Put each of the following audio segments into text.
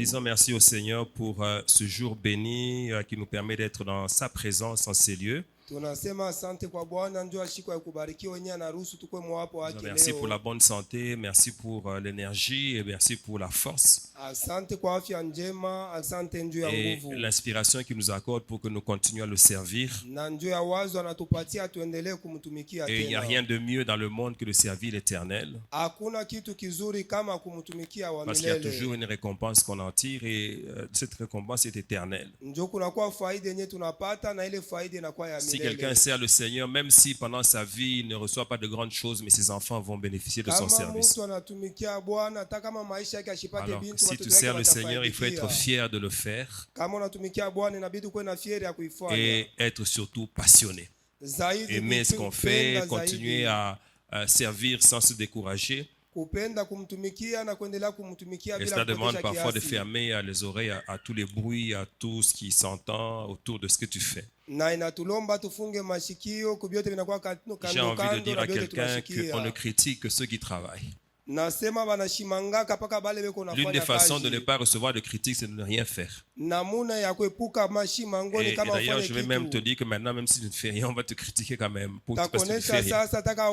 disant merci au Seigneur pour ce jour béni qui nous permet d'être dans sa présence en ces lieux. Tunasema asante kwa Bwana, njoo siku ya kubarikiwa yenyewe anaruhusu tukue mwapo wake leo. Merci pour la bonne santé, merci pour l'énergie et merci pour la force. Asante kwa afya njema, asante njoo ya Et nguvu. l'inspiration qu'il nous accorde pour que nous continuions à le servir. Na njoo ya wazo anatupatia tuendelee kumtumikia tena. Et il n'y a rien de mieux dans le monde que de servir l'Éternel. Hakuna kitu kizuri kama kumtumikia wa Parce qu'il y a milele. toujours une récompense qu'on en tire et cette récompense est éternelle. Njoo kunakuwa faida yenyewe tunapata na ile faida inakuwa ya Si milele. quelqu'un sert le Seigneur, même si pendant sa vie il ne reçoit pas de grandes choses, mais ses enfants vont bénéficier de son service. Alors, si tu sers le Seigneur, il faut être fier de le faire et être surtout passionné. Aimer ce qu'on fait, continuer à servir sans se décourager. Et cela demande parfois de fermer les oreilles à tous les bruits, à tout ce qui s'entend autour de ce que tu fais. J'ai envie de dire à quelqu'un qu'on ne critique que ceux qui travaillent. L'une des façons de ne pas recevoir de critiques, c'est de ne rien faire. Et d'ailleurs, je vais même te dire que maintenant, même si tu ne fais rien, on va te critiquer quand même. Parce que tu ne fais rien.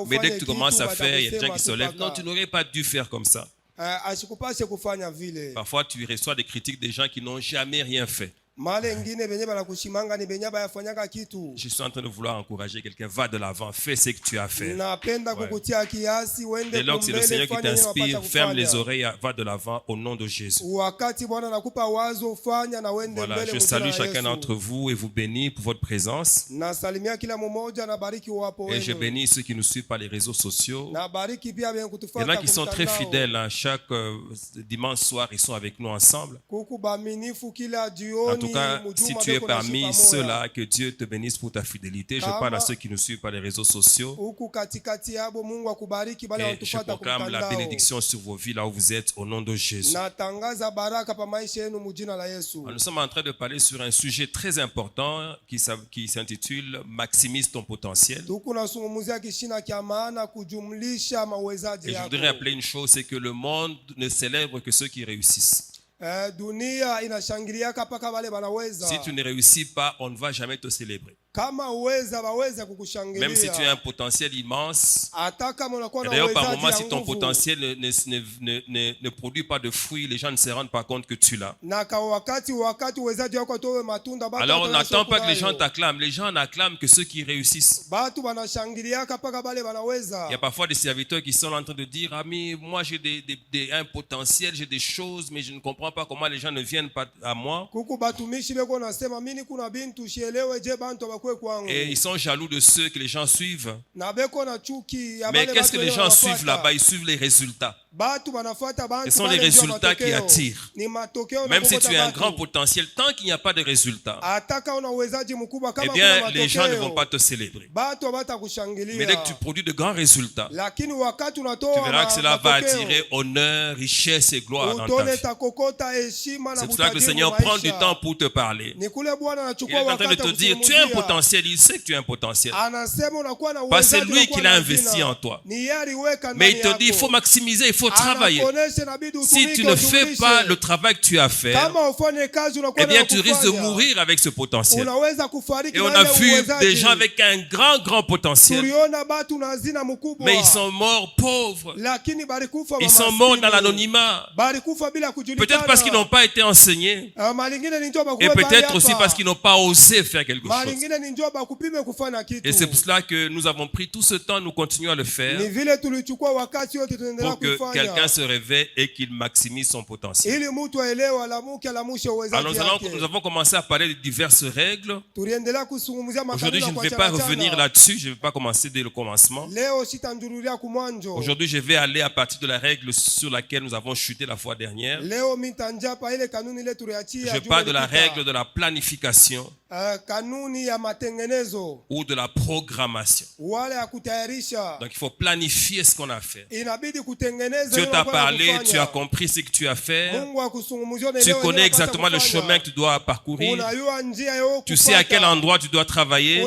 Mais dès que tu commences à faire, il y a des gens qui se lèvent. Non, tu n'aurais pas dû faire comme ça. Parfois, tu reçois des critiques des gens qui n'ont jamais rien fait. Je suis en train de vouloir encourager quelqu'un. Va de l'avant, fais ce que tu as fait. Ouais. Dès lors que c'est le Seigneur qui t'inspire, ferme les oreilles, va de l'avant au nom de Jésus. Voilà, je salue chacun d'entre vous et vous bénis pour votre présence. Et je bénis ceux qui nous suivent par les réseaux sociaux. Il y en a qui sont très fidèles. Hein. Chaque dimanche soir, ils sont avec nous ensemble. En tout cas, si tu es parmi ceux-là, que Dieu te bénisse pour ta fidélité. Je parle à ceux qui nous suivent par les réseaux sociaux. Et je proclame la bénédiction sur vos vies là où vous êtes au nom de Jésus. Nous sommes en train de parler sur un sujet très important qui s'intitule « Maximise ton potentiel ». Et je voudrais rappeler une chose, c'est que le monde ne célèbre que ceux qui réussissent. Si tu ne réussis pas, on ne va jamais te célébrer. Même si tu as un potentiel immense, et d'ailleurs par moment si ton potentiel ne produit pas de fruits, les gens ne se rendent pas compte que tu l'as. Alors on n'attend pas que les gens t'acclament, les gens n'acclament que ceux qui réussissent. Il y a parfois des serviteurs qui sont en train de dire, ah mais moi j'ai un potentiel, j'ai des choses, mais je ne comprends pas comment les gens ne viennent pas à moi. Et ils sont jaloux de ceux que les gens suivent. Mais qu'est-ce que les gens suivent là-bas? Ils suivent les résultats. Ce sont les résultats qui attirent. Même si tu as un grand potentiel, tant qu'il n'y a pas de résultats, eh bien, les gens ne vont pas te célébrer. Mais dès que tu produis de grands résultats, tu verras que cela va attirer honneur, richesse et gloire dans ta vie. C'est pour cela que le Seigneur prend du temps pour te parler. Il est en train de te dire, tu as un potentiel, il sait que tu as un potentiel. Parce que c'est lui qui l'a investi en toi. Mais il te dit, il faut maximiser, il faut travailler. Si tu ne fais pas le travail que tu as fait, eh bien tu risques de mourir avec ce potentiel. Et on a vu des gens avec un grand potentiel, mais ils sont morts pauvres. Ils sont morts dans l'anonymat. Peut-être parce qu'ils n'ont pas été enseignés, et peut-être aussi parce qu'ils n'ont pas osé faire quelque chose. Et c'est pour cela que nous avons pris tout ce temps, nous continuons à le faire pour que quelqu'un se réveille et qu'il maximise son potentiel. Alors nous avons commencé à parler de diverses règles. Aujourd'hui, je ne vais pas revenir là-dessus, je ne vais pas commencer dès le commencement. Aujourd'hui, je vais aller à partir de la règle sur laquelle nous avons chuté la fois dernière. Je parle de la règle de la planification. ou de la programmation. Donc il faut planifier ce qu'on a fait. Dieu t'a parlé, tu as compris ce que tu as fait. Tu connais exactement le chemin que tu dois parcourir. Tu sais à quel endroit tu dois travailler.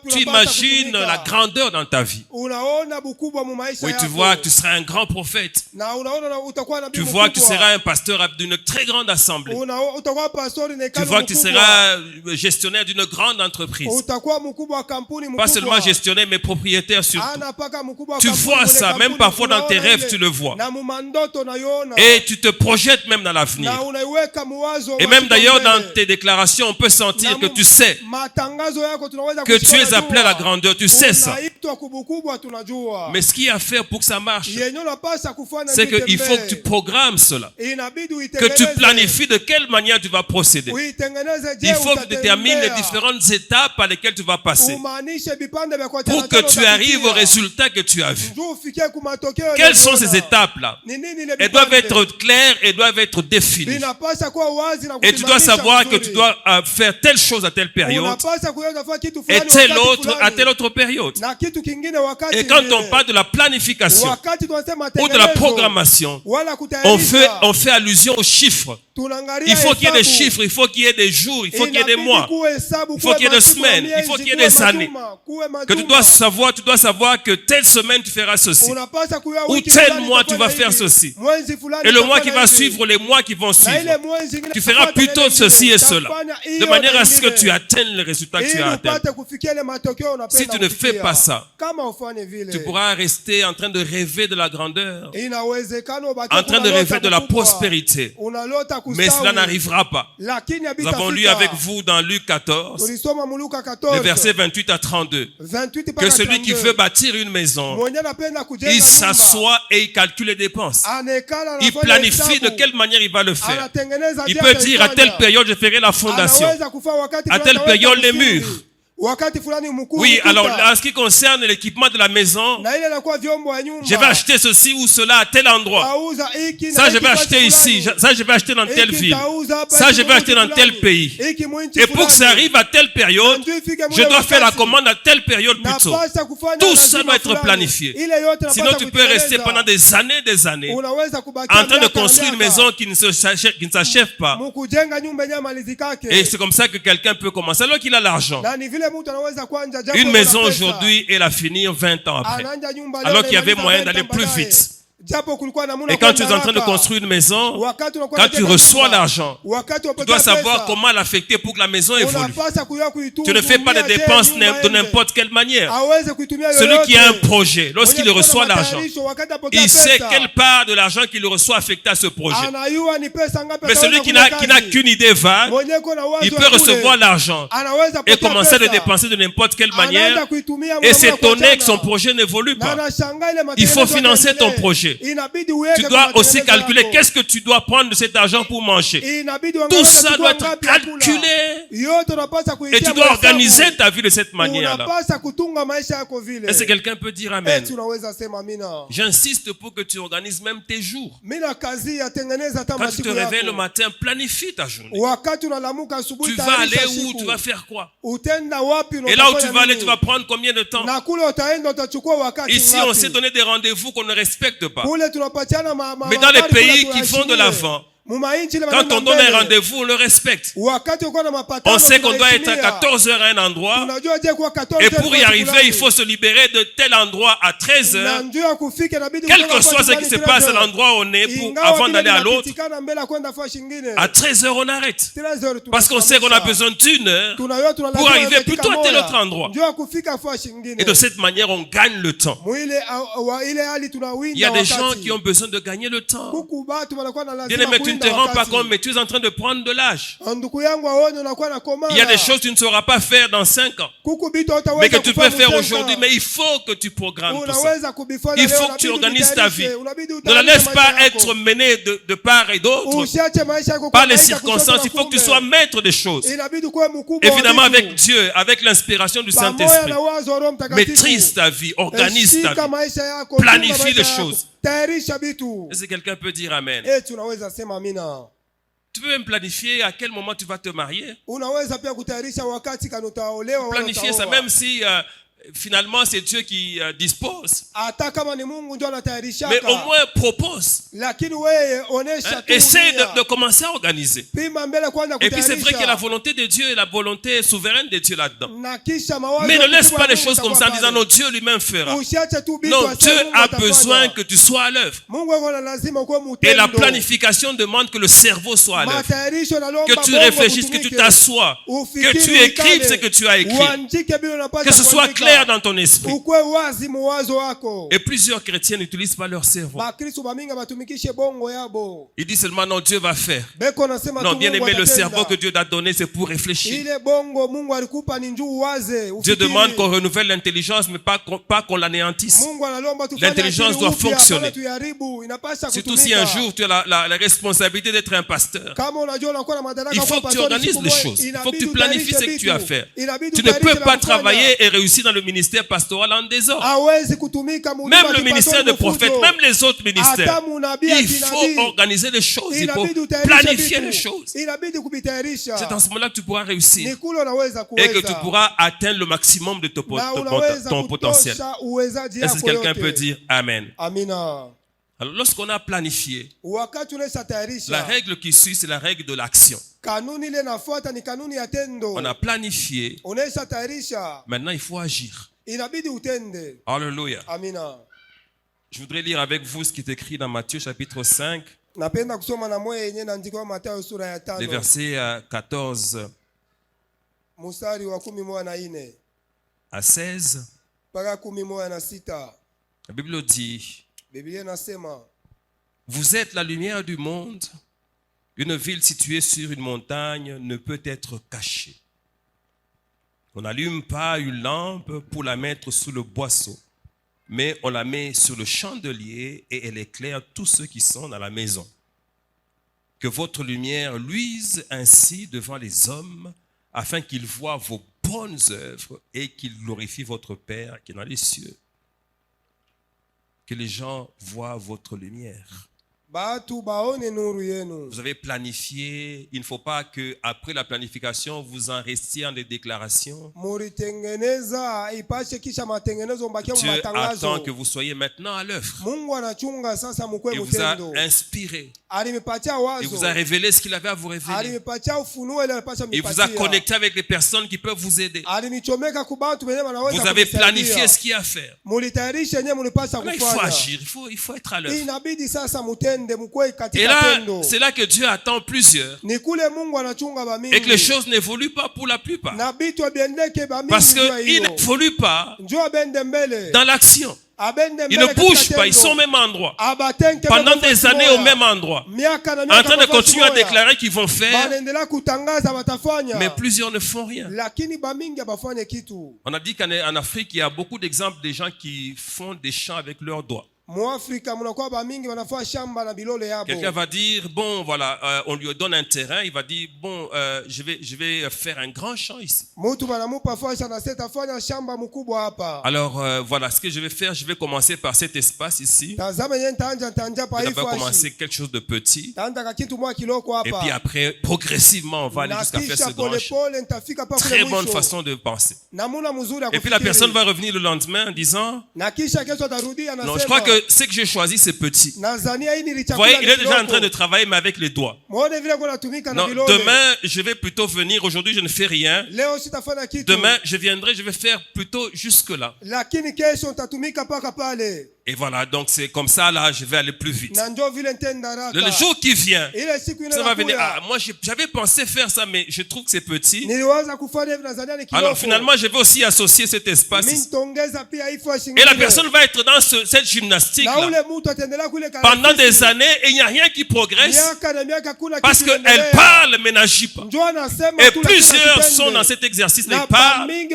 Tu imagines la grandeur dans ta vie. Oui, tu vois que tu seras un grand prophète. Tu vois que tu seras un pasteur d'une très grande assemblée. Tu vois que tu seras gestionnaire d'une grande entreprise. Pas seulement gestionnaire, mais propriétaire surtout. Tu vois ça, même parfois dans tes rêves, tu le vois. Et tu te projettes même dans l'avenir. Et même d'ailleurs dans tes déclarations, on peut sentir que tu sais que tu es appelé à la grandeur. Tu sais ça. Mais ce qu'il y a à faire pour que ça marche, c'est qu'il faut que tu programmes cela. Que tu planifies de quelle manière tu vas procéder. Il faut que tu détermines les différentes étapes par lesquelles tu vas passer pour que tu arrives au résultat que tu as vu. Quelles sont ces étapes-là? Elles doivent être claires et doivent être définies. Et tu dois savoir que tu dois faire telle chose à telle période et telle autre à telle autre période. Et quand on parle de la planification ou de la programmation, on fait allusion aux chiffres. Il faut qu'il y ait des chiffres, il faut qu'il y ait des jours, il faut qu'il y ait des mois, il faut qu'il y ait des semaines, il faut qu'il y ait des années. Que tu dois savoir que telle semaine tu feras ceci. Ou tel mois tu vas faire ceci. Et le mois qui va suivre, les mois qui vont suivre, tu feras plutôt ceci et cela. De manière à ce que tu atteignes le résultat que tu as atteint. Si tu ne fais pas ça, tu pourras rester en train de rêver de la grandeur, en train de rêver de la prospérité. Mais cela n'arrivera pas. Nous avons lu avec vous dans Luc 14, les versets 28 à 32, que celui qui veut bâtir une maison, il s'assoit et il calcule les dépenses. Il planifie de quelle manière il va le faire. Il peut dire à telle période je ferai la fondation, à telle période les murs. Oui, alors en ce qui concerne l'équipement de la maison, je vais acheter ceci ou cela à tel endroit. Ça, je vais acheter ici. Ça, je vais acheter dans telle ville. Ça, je vais acheter dans tel pays. Et pour que ça arrive à telle période, je dois faire la commande à telle période plutôt. Tout ça doit être planifié. Sinon, tu peux rester pendant des années en train de construire une maison qui ne s'achève pas. Et c'est comme ça que quelqu'un peut commencer alors qu'il a l'argent. Une maison aujourd'hui, elle a fini 20 ans après. Alors qu'il y avait moyen d'aller plus vite. Et quand tu es en train de construire une maison, quand tu reçois l'argent, tu dois savoir comment l'affecter pour que la maison évolue. Tu ne fais pas de dépenses de n'importe quelle manière. Celui qui a un projet, lorsqu'il reçoit l'argent, il sait quelle part de l'argent qu'il reçoit affectée à ce projet. Mais celui qui n'a qu'une idée vague, il peut recevoir l'argent et commencer à le dépenser de n'importe quelle manière et s'étonner que son projet n'évolue pas. Il faut financer ton projet. Tu dois aussi calculer qu'est-ce que tu dois prendre de cet argent pour manger. Tout ça doit être calculé. Et tu dois organiser ta vie de cette manière-là. Est-ce que quelqu'un peut dire Amen? J'insiste pour que tu organises même tes jours. Quand tu te réveilles le matin, planifie ta journée. Tu vas aller où? Tu vas faire quoi? Et là où tu vas aller, tu vas prendre combien de temps? Ici, on s'est donné des rendez-vous qu'on ne respecte pas. Mais dans les pays qui font de l'avant, quand on donne un rendez-vous, on le respecte. On sait qu'on doit être à 14h à un endroit. Et pour y arriver, il faut se libérer de tel endroit à 13h. Quel que soit ce qui se passe à l'endroit où on est avant d'aller à l'autre, à 13h on arrête. Parce qu'on sait qu'on a besoin d'une heure pour arriver plutôt à tel autre endroit. Et de cette manière, on gagne le temps. Il y a des gens qui ont besoin de gagner le temps. Bien-aimé, tu ne te rends pas compte, mais tu es en train de prendre de l'âge. Il y a des choses que tu ne sauras pas faire dans 5 ans, mais que tu peux faire aujourd'hui. Mais il faut que tu programmes tout ça. Il faut que tu organises ta vie. Ne la laisse pas être menée de part et d'autre par les circonstances. Il faut que tu sois maître des choses. Évidemment avec Dieu, avec l'inspiration du Saint-Esprit. Maîtrise ta vie, organise ta vie, planifie les choses. Est-ce que quelqu'un peut dire Amen? Tu peux même planifier à quel moment tu vas te marier. Planifier ça, même si finalement c'est Dieu qui dispose. Mais au moins propose. Essaye de commencer à organiser. Et puis c'est vrai que la volonté de Dieu est la volonté souveraine de Dieu là-dedans. Mais ne laisse pas les choses comme ça en disant non, Dieu lui-même fera. Non, Dieu a besoin que tu sois à l'œuvre. Et la planification demande que le cerveau soit à l'œuvre. Que tu réfléchisses, que tu t'assoies, que tu écrives ce que tu as écrit. Que ce soit clair dans ton esprit. Et plusieurs chrétiens n'utilisent pas leur cerveau. Ils disent seulement non, Dieu va faire. Non, bien aimé, le cerveau que Dieu t'a donné, c'est pour réfléchir. Dieu demande qu'on renouvelle l'intelligence, mais pas qu'on l'anéantisse. L'intelligence doit fonctionner. Surtout si un jour tu as la responsabilité d'être un pasteur. Il faut que tu organises les choses. Il faut que tu planifies ce que tu as à faire. Tu ne peux pas travailler et réussir dans le ministère pastoral en désordre. Même le ministère de prophète, même les autres ministères. Il faut organiser les choses. Il faut planifier les choses. C'est en ce moment-là que tu pourras réussir. Et que tu pourras atteindre le maximum de ton potentiel. Est-ce que quelqu'un peut dire Amen? Alors, lorsqu'on a planifié, la règle qui suit, c'est la règle de l'action. On a planifié. Maintenant, il faut agir. Alléluia. Je voudrais lire avec vous ce qui est écrit dans Matthieu chapitre 5, les versets 14 à 16. La Bible dit: vous êtes la lumière du monde. Une ville située sur une montagne ne peut être cachée. On n'allume pas une lampe pour la mettre sous le boisseau, mais on la met sur le chandelier et elle éclaire tous ceux qui sont dans la maison. Que votre lumière luise ainsi devant les hommes, afin qu'ils voient vos bonnes œuvres et qu'ils glorifient votre Père qui est dans les cieux. Que les gens voient votre lumière. Vous avez planifié. Il ne faut pas qu'après la planification, vous en restiez en des déclarations. Dieu attend que vous soyez maintenant à l'œuvre. Il vous a inspiré. Il vous a révélé ce qu'il avait à vous révéler. Il vous a connecté avec les personnes qui peuvent vous aider. Vous avez planifié ce qu'il y a à faire. Là, il faut agir, il faut être à l'œuvre. Et là, c'est là que Dieu attend plusieurs. Et que les choses n'évoluent pas pour la plupart. Parce qu'ils n'évoluent pas dans l'action. Ils ne bougent pas, ils sont au même endroit. Pendant des années au même endroit. En train de continuer à déclarer qu'ils vont faire. Mais plusieurs ne font rien. On a dit qu'en Afrique, il y a beaucoup d'exemples de gens qui font des chants avec leurs doigts. Quelqu'un va dire, bon voilà, on lui donne un terrain, il va dire, bon, je vais faire un grand champ ici. Alors voilà, ce que je vais faire, je vais commencer par cet espace ici. Je vais commencer quelque chose de petit. Et puis après, progressivement, on va aller jusqu'à faire ce grand champ. Très bonne façon de penser. Et puis la personne va revenir le lendemain en disant, non, je crois que ce que j'ai choisi, c'est petit. Vous voyez, il est déjà en train de travailler, mais avec les doigts. Non, demain, je vais plutôt venir. Aujourd'hui, je ne fais rien. Demain, je viendrai, je vais faire plutôt jusque-là. Et voilà, donc c'est comme ça, là, je vais aller plus vite. Le jour qui vient, ça va venir. Ah, moi, j'avais pensé faire ça, mais je trouve que c'est petit. Alors, finalement, je vais aussi associer cet espace. Et la personne va être dans cette gymnastique-là pendant des années et il n'y a rien qui progresse parce qu'elle parle, mais n'agit pas. Et plusieurs sont dans cet exercice, ils parlent, mais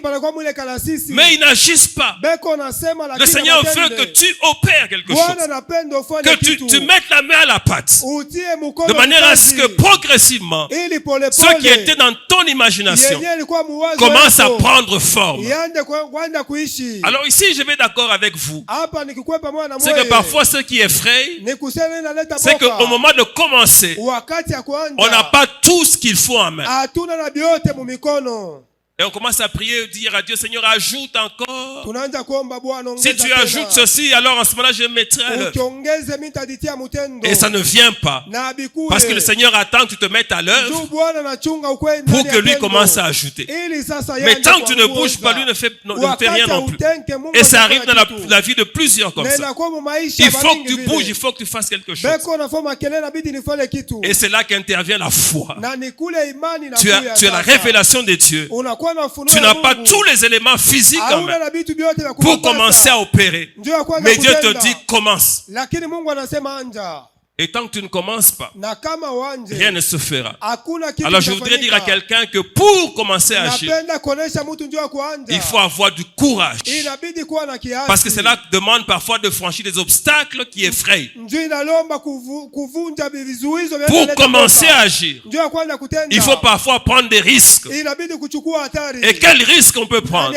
ils n'agissent pas. Le Seigneur veut que tu opère quelque chose. Que tu mettes la main à la pâte. De manière à ce que progressivement, ce qui était dans ton imagination commence à prendre forme. Alors ici, je vais d'accord avec vous. C'est que parfois, ce qui effraie, c'est qu'au moment de commencer, on n'a pas tout ce qu'il faut en main. Et on commence à prier, dire à Dieu, Seigneur, ajoute encore. Si tu ajoutes ceci, alors en ce moment-là, je mettrai à l'œuvre. Et ça ne vient pas. Parce que le Seigneur attend que tu te mettes à l'œuvre pour que lui commence à ajouter. Mais tant que tu ne bouges pas, lui ne fait rien non plus. Et ça arrive dans la vie de plusieurs comme ça. Il faut que tu bouges, il faut que tu fasses quelque chose. Et c'est là qu'intervient la foi. Tu as la révélation de Dieu. Tu n'as pas tous les éléments physiques en main pour commencer à opérer. Mais Dieu te dit, commence. Et tant que tu ne commences pas, rien ne se fera. Alors je voudrais dire à quelqu'un que pour commencer à agir, il faut avoir du courage. Parce que cela demande parfois de franchir des obstacles qui effrayent. Pour commencer à agir, il faut parfois prendre des risques. Et quel risque on peut prendre?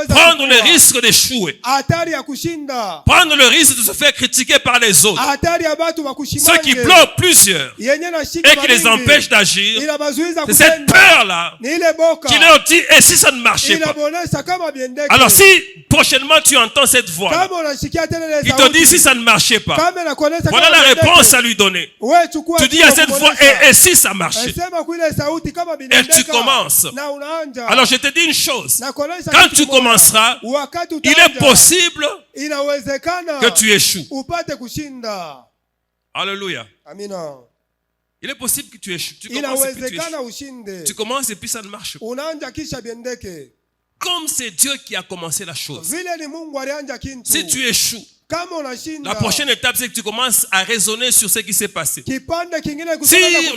Prendre le risque d'échouer. Prendre le risque de se faire critiquer par les autres. Ceux qui bloquent plusieurs et qui les empêchent d'agir, c'est cette peur-là qui leur dit, et si ça ne marchait pas? Alors si prochainement tu entends cette voix qui te dit si ça ne marchait pas, voilà la réponse à lui donner. Tu dis à cette voix, et si ça marchait? Et tu commences. Alors je te dis une chose, quand tu commenceras, il est possible que tu échoues. Alléluia. Il est possible que tu échoues. Tu commences et puis ça ne marche pas. Comme c'est Dieu qui a commencé la chose. Si tu échoues, la prochaine étape, c'est que tu commences à raisonner sur ce qui s'est passé. Tire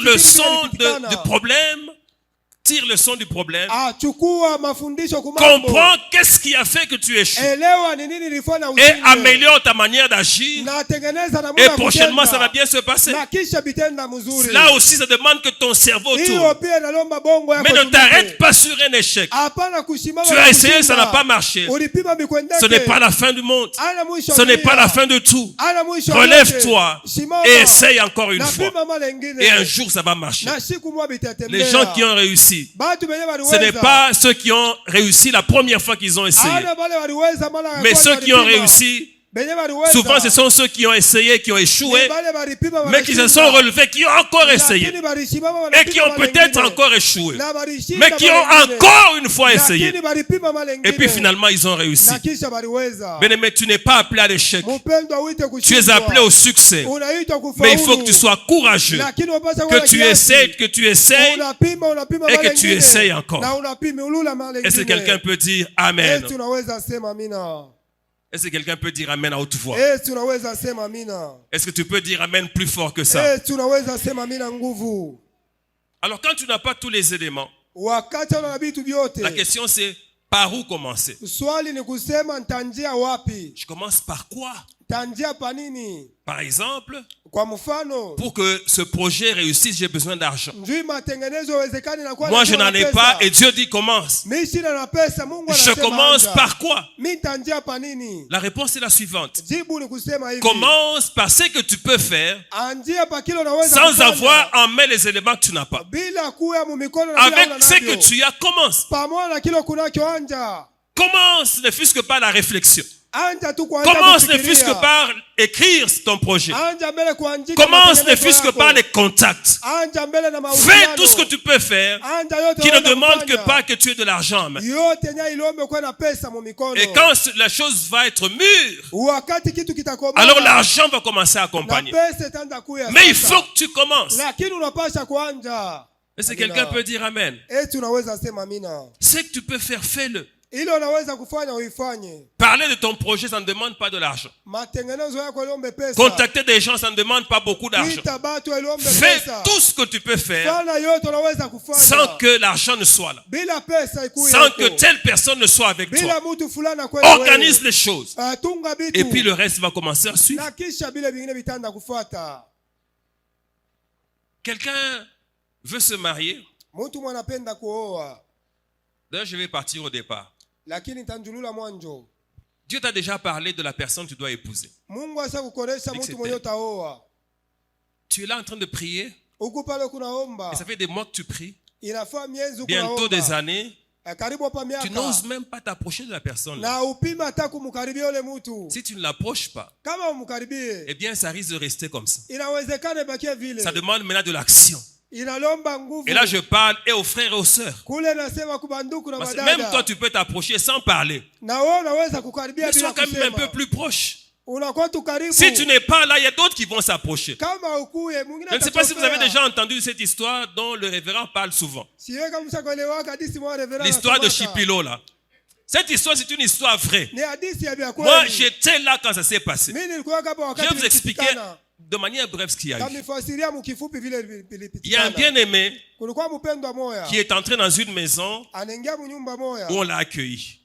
le son du problème. Tire le son du problème. Comprends qu'est-ce qui a fait que tu échoues. Et améliore ta manière d'agir. Et prochainement, ça va bien se passer. Là aussi, ça demande que ton cerveau tourne. Mais ne t'arrête pas sur un échec. Tu as essayé, ça n'a pas marché. Ce n'est pas la fin du monde. Ce n'est pas la fin de tout. Relève-toi et essaye encore une fois. Et un jour, ça va marcher. Les gens qui ont réussi, ce n'est pas ceux qui ont réussi la première fois qu'ils ont essayé. Mais ceux qui ont réussi, souvent ce sont ceux qui ont essayé, qui ont échoué, mais qui se sont relevés, qui ont encore essayé. Et qui ont peut-être encore échoué. Mais qui ont encore une fois essayé. Et puis finalement ils ont réussi. Mais tu n'es pas appelé à l'échec. Tu es appelé au succès. Mais il faut que tu sois courageux. Que tu essayes, et que tu essayes encore. Est-ce que quelqu'un peut dire Amen? Est-ce que quelqu'un peut dire Amen à haute voix? Est-ce que tu peux dire Amen plus fort que ça? Alors quand tu n'as pas tous les éléments, la question c'est par où commencer? Je commence par quoi? Par exemple, pour que ce projet réussisse, j'ai besoin d'argent. Moi, je n'en ai pas et Dieu dit commence. Je commence par quoi? La réponse est la suivante. Commence par ce que tu peux faire sans avoir en main les éléments que tu n'as pas. Avec ce que tu as, commence. Commence ne fût-ce que par la réflexion. Commence ne fût-ce que par écrire ton projet. Commence ne fût-ce que par les contacts. Fais tout ce que tu peux faire qui ne demande que pas que tu aies de l'argent en main. Et quand la chose va être mûre, alors l'argent va commencer à accompagner. Mais il faut que tu commences. Est-ce que quelqu'un peut dire Amen? Ce que tu peux faire, fais-le. Parler de ton projet, ça ne demande pas de l'argent. Contacter des gens, ça ne demande pas beaucoup d'argent. Fais tout ce que tu peux faire sans que l'argent ne soit là. Sans que telle personne ne soit avec toi. Organise les choses. Et puis le reste va commencer à suivre. Quelqu'un veut se marier. D'ailleurs, je vais partir au départ. Dieu t'a déjà parlé de la personne que tu dois épouser. Tu es là en train de prier. Et ça fait des mois que tu pries. Bientôt des années. Tu n'oses même pas t'approcher de la personne. Si tu ne l'approches pas, eh bien ça risque de rester comme ça. Ça demande maintenant de l'action. Et là je parle et aux frères et aux sœurs. Parce que même toi tu peux t'approcher sans parler. Mais sois quand même un peu plus proche. Si tu n'es pas là, il y a d'autres qui vont s'approcher. Je ne sais pas si vous avez déjà entendu cette histoire dont le révérend parle souvent. L'histoire de Chipilo là. Cette histoire, c'est une histoire vraie. Moi, j'étais là quand ça s'est passé. Je vais vous expliquer de manière brève ce qu'il y a eu. Il y a un bien-aimé qui est entré dans une maison où on l'a accueilli.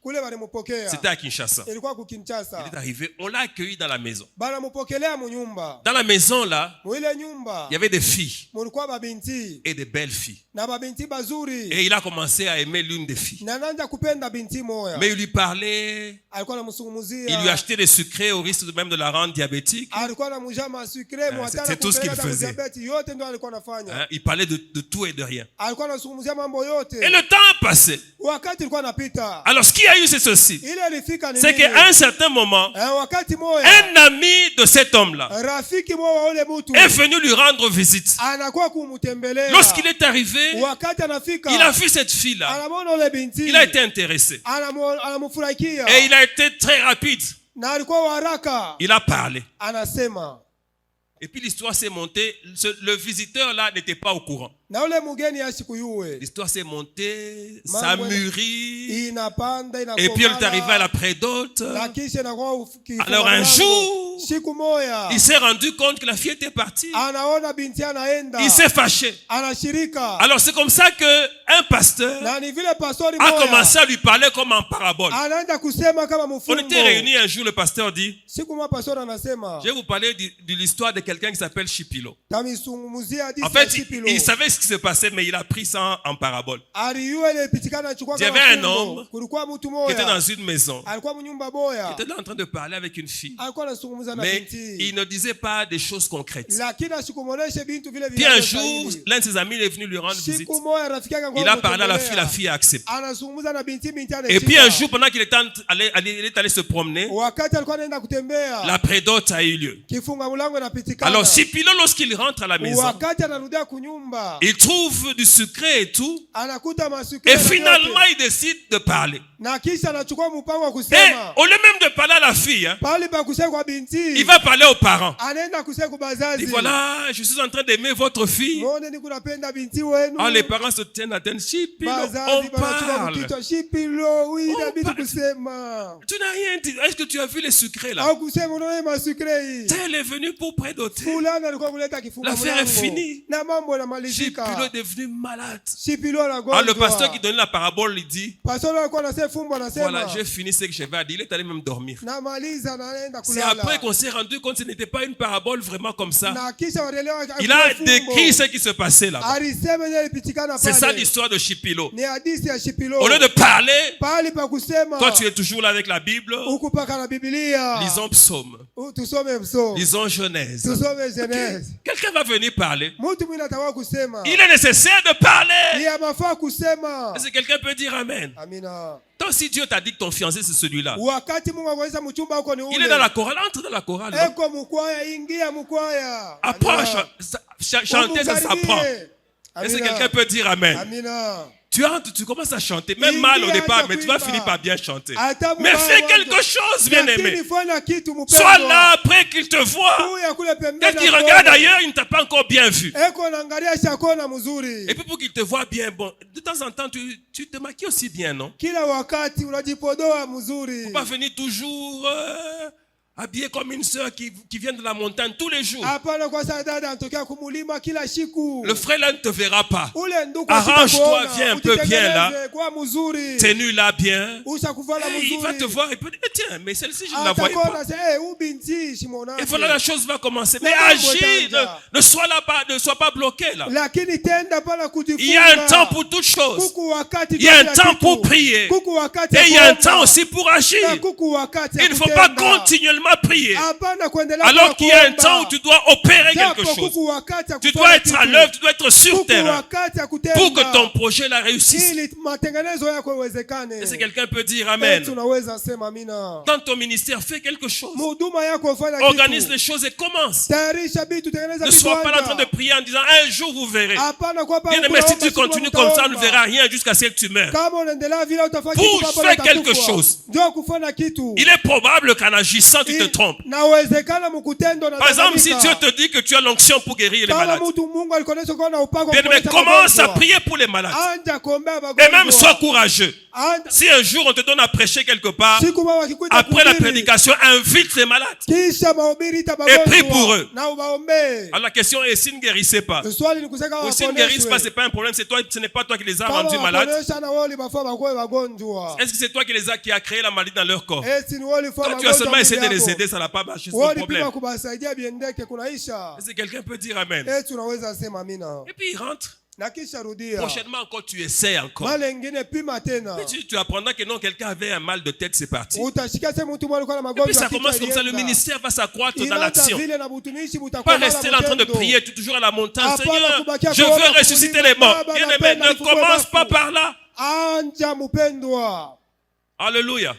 C'était à Kinshasa. Il est arrivé, on l'a accueilli dans la maison. Dans la maison là, il y avait des filles et des belles filles. Et il a commencé à aimer l'une des filles. Mais il lui parlait, il lui achetait des sucrés au risque même de la rendre diabétique. C'est tout ce qu'il faisait. Il parlait de tout et de rien. Et le temps a passé. Alors ce qu'il y a eu, c'est ceci. C'est qu'à un certain moment, un ami de cet homme-là est venu lui rendre visite. Lorsqu'il est arrivé, il a vu cette fille-là. Il a été intéressé. Et il a été très rapide. Il a parlé. Et puis l'histoire s'est montée. Le visiteur là n'était pas au courant. L'histoire s'est montée, ça mûrit. Et puis elle est arrivée à la prédote. Alors un jour, il s'est rendu compte que la fille était partie. Il s'est fâché. Alors c'est comme ça que un pasteur a commencé à lui parler comme en parabole. On était réunis un jour, le pasteur dit, je vais vous parler de l'histoire de quelqu'un qui s'appelle Chipilo. En fait, il savait ce qui se passait, mais il a pris ça en parabole. Il y avait un homme qui était dans une maison, qui était là en train de parler avec une fille, mais il ne disait pas des choses concrètes. Puis un jour, l'un de ses amis est venu lui rendre visite. Il a parlé à la fille a accepté. Et puis un jour, pendant qu'il est allé se promener, la prédote a eu lieu. Alors Chipilo, lorsqu'il rentre à la maison, il trouve du sucré et tout. Et finalement, il décide de parler. Et au lieu même de parler à la fille, il va parler aux parents. Il dit, voilà, je suis en train d'aimer votre fille. Ah, les parents se tiennent à tête. Chipilo, on parle. Tu n'as rien dit. Est-ce que tu as vu les sucrés là? Elle est venue pour prédoter. L'affaire est finie. Chipilo est devenu malade. Alors le pasteur qui donnait la parabole lui dit, voilà, j'ai fini ce que j'avais à dire. Il est allé même dormir. C'est après qu'on s'est rendu compte que ce n'était pas une parabole vraiment comme ça. Il a décrit ce qui se passait là. C'est ça l'histoire de Chipilo. Au lieu de parler, toi tu es toujours là avec la Bible. Lisons Psaume. Lisons Genèse. Quelqu'un va venir parler. Il est nécessaire de parler. Est-ce que quelqu'un peut dire Amen? Toi, si Dieu t'a dit que ton fiancé c'est celui-là, il est dans la chorale, entre dans la chorale. Apprends, chanter ça s'apprend. Est-ce que quelqu'un peut dire Amen? Amina. Tu entres, tu commences à chanter, même mal au départ, mais tu vas finir par bien chanter. Mais fais quelque chose, bien-aimé. Sois là après qu'il te voit. Quand il regarde ailleurs, il ne t'a pas encore bien vu. Et puis pour qu'il te voit bien, bon, de temps en temps, tu te maquilles aussi bien, non? Il ne faut pas venir toujours habillé comme une sœur qui vient de la montagne tous les jours. Le frère là ne te verra pas. Arrange-toi, viens un peu bien là. Tenue là bien. Il va te voir et peut dire, tiens, mais celle-ci je ne la voyais pas. Et voilà, la chose va commencer. Mais agis, ne sois pas bloqué là. Il y a un temps pour toutes choses. Il y a un temps pour prier. Et il y a un temps aussi pour agir. Il ne faut pas continuellement prier alors qu'il y a un temps où tu dois opérer quelque chose. Tu dois être à l'œuvre, tu dois être sur terrain pour que ton projet la réussisse. Est-ce que quelqu'un peut dire Amen? Dans ton ministère, fais quelque chose. Organise les choses et commence. Ne sois pas en train de prier en disant un jour vous verrez. Bien aimé, si tu continues comme ça, on ne verra rien jusqu'à ce que tu meurs. Bouge, fais quelque chose. Il est probable qu'en agissant tu te trompes. Par exemple, si Dieu te dit que tu as l'onction pour guérir les malades, bien aimé, commence à prier pour les malades. Et même sois courageux. Si un jour on te donne à prêcher quelque part, après la prédication, invite les malades et prie pour eux. Alors la question est, s'ils ne guérissaient pas, ou s'ils ne guérissent pas, ce n'est pas un problème, ce n'est pas toi qui les as rendus malades. Est-ce que c'est toi qui as créé la maladie dans leur corps? Toi, tu as seulement essayé de les aider, ça n'a pas marché, c'est ton problème. Est-ce que quelqu'un peut dire Amen? Et puis il rentre. Prochainement encore tu essaies encore. Mais tu apprendras que non, quelqu'un avait un mal de tête, c'est parti. Et puis ça commence comme ça, le ministère va s'accroître dans l'action. Pas rester là en train de prier, tu es toujours à la montagne. Seigneur, je veux ressusciter les morts. Bien aimé, ne commence pas par là. Alléluia.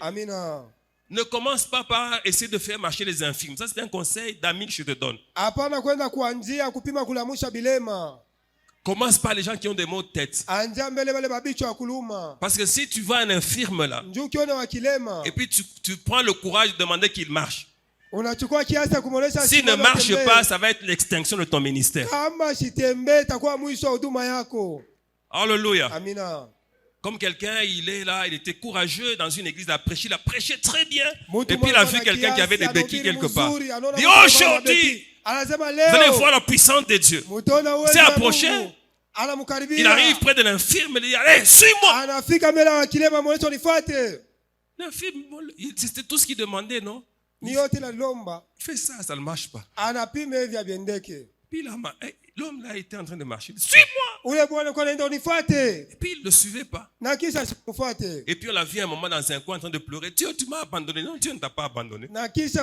Ne commence pas par essayer de faire marcher les infirmes. Ça, c'est un conseil d'amis que je te donne. Commence par les gens qui ont des maux de tête. Parce que si tu vois un infirme là, et puis tu prends le courage de demander qu'il marche. S'il ne marche pas, ça va être l'extinction de ton ministère. Alléluia. Comme quelqu'un, il est là, il était courageux dans une église à prêcher, il a prêché très bien. Et puis il a vu quelqu'un qui avait des béquilles quelque part. Il dit aujourd'hui, vous allez voir la puissance de Dieu. C'est approché. Il arrive près de l'infirme et il dit allez, suis-moi. L'infirme, c'était tout ce qu'il demandait, non? Fais ça, ça ne marche pas. Puis l'homme là était en train de marcher. Suis-moi! Et puis il ne le suivait pas. Et puis on l'a vu un moment dans un coin en train de pleurer. Dieu, tu m'as abandonné. Non, Dieu ne t'a pas abandonné. Tu es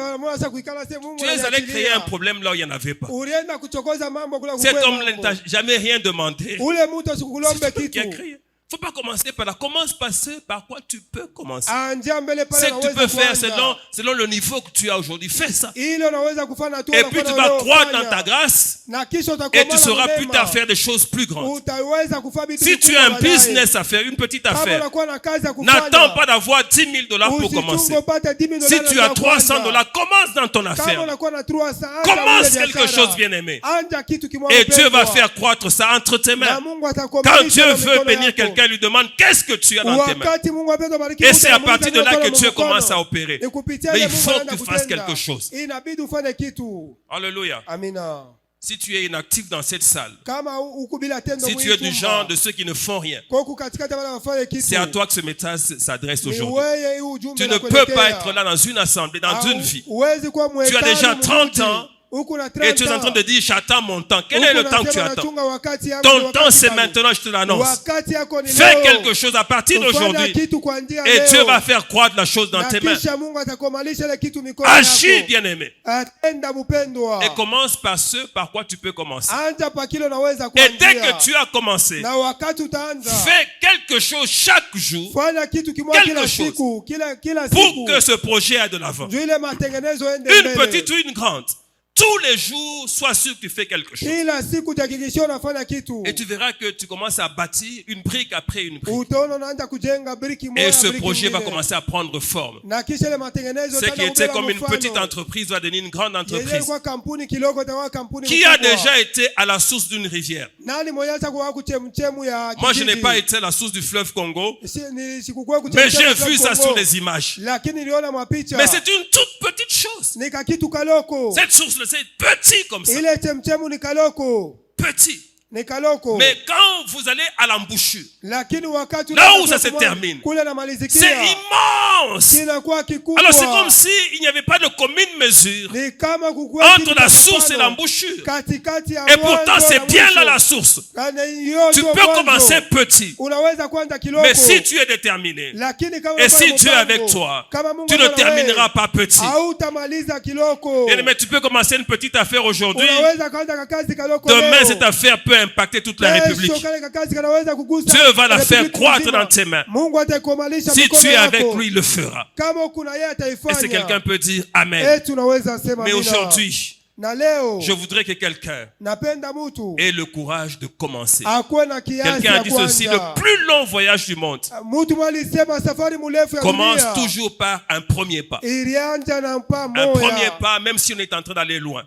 allé créer un problème là où il n'y en avait pas. Cet homme ne t'a jamais rien demandé. C'est toi qui as créé. Il ne faut pas commencer par là. Commence par ce par quoi tu peux commencer. C'est que tu peux faire selon le niveau que tu as aujourd'hui. Fais ça. Et puis tu vas croire dans ta grâce. Et tu sauras plus tard faire des choses plus grandes. Si tu as un business à faire, une petite affaire, n'attends pas d'avoir $10,000 pour commencer. Si tu as $300, commence dans ton affaire. Commence quelque chose, bien aimé. Et Dieu va faire croître ça entre tes mains. Quand Dieu veut bénir quelqu'un, lui demande qu'est-ce que tu as dans tes mains. Et c'est à partir de là que Dieu commence à opérer. Mais il faut que tu fasses quelque chose. Alléluia. Si tu es inactif dans cette salle, si tu es du genre de ceux qui ne font rien, c'est à toi que ce message s'adresse aujourd'hui. Tu ne peux pas être là dans une assemblée, dans une vie. Tu as déjà 30 ans. Et tu es en train de dire, j'attends mon temps. Quel est le temps que tu attends? Ton temps, c'est maintenant, je te l'annonce. Fais quelque chose à partir d'aujourd'hui. Et Dieu va faire croître la chose dans tes mains. Agis, bien-aimé. Et commence par ce par quoi tu peux commencer. Et dès que tu as commencé, fais quelque chose chaque jour. Quelque chose. Pour que ce projet aille de l'avant. Une petite ou une grande. tous les jours, sois sûr que tu fais quelque chose. Et tu verras que tu commences à bâtir une brique après une brique. Et ce projet va commencer à prendre forme. Ce qui était comme une petite entreprise va devenir une grande entreprise. Qui a déjà été à la source d'une rivière? Moi, je n'ai pas été à la source du fleuve Congo, mais j'ai vu ça sur les images. Mais c'est une toute petite chose. Cette source-là, c'est petit comme ça. Petit. Mais quand vous allez à l'embouchure, là où ça se termine, c'est immense. Alors c'est comme s'il n'y avait pas de commune mesure entre la source et l'embouchure. Et pourtant c'est bien là la source. Tu peux commencer petit, mais si tu es déterminé et si Dieu est avec toi, tu ne termineras pas petit. Mais tu peux commencer une petite affaire aujourd'hui, demain cette affaire peut impacter toute la République. Dieu va la faire croître dans tes mains. Si tu es avec lui, il le fera. Est-ce que quelqu'un peut dire Amen? Mais aujourd'hui, je voudrais que quelqu'un ait le courage de commencer. Quelqu'un a dit ceci: le plus long voyage du monde commence toujours par un premier pas. Un premier pas, même si on est en train d'aller loin.